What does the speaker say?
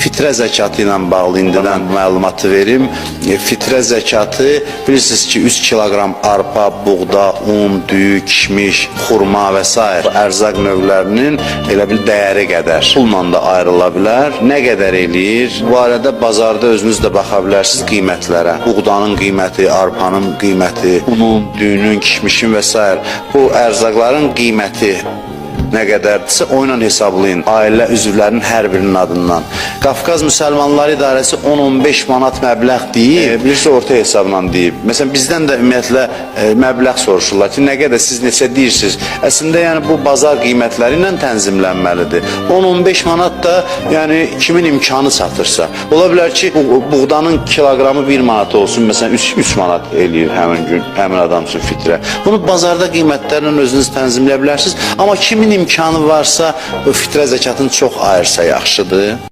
fitrə zəkatı ilə bağlı indidən məlumatı verim. Fitrə zəkatı bilirsiniz ki 3 kiloqram arpa, buğda, un, düyü, kişmiş, xurma və s. ərzaq növlərinin elə bil dəyəri qədər pulla da ayrıla bilər. Nə qədər eləyir? Bu arada bazarda özünüz də baxa bilərsiniz qiymətlərə. Buğdanın qiyməti, arpanın qiyməti, unun, düyünün, kişmişin və s. Bu ərzaqların qiyməti nə qədərdirsə o ilə hesablayın ailə üzvlərinin hər birinin adından. Qafqaz Müsəlmanları İdarəsi 10-15 manat məbləğ deyib, birisi orta hesabla deyib. Məsələn bizdən də ümumiyyətlə məbləğ soruşurlar ki, nə qədər siz neçə deyirsiniz? Əslində yəni bu bazar qiymətləri ilə tənzimlənməlidir. 10-15 manat da yəni kimin imkanı çatırsa. Ola bilər ki, buğdanın kiloqramı 1 manat olsun, məsələn 3 manat eləyir həmin gün, həmin adam üçün fitrə. Bunu bazarda qiymətlərlə özünüz tənzimləyə bilərsiniz. Amma kimin imkanı varsa, fitrə zəkatını çox ayırsa yaxşıdır.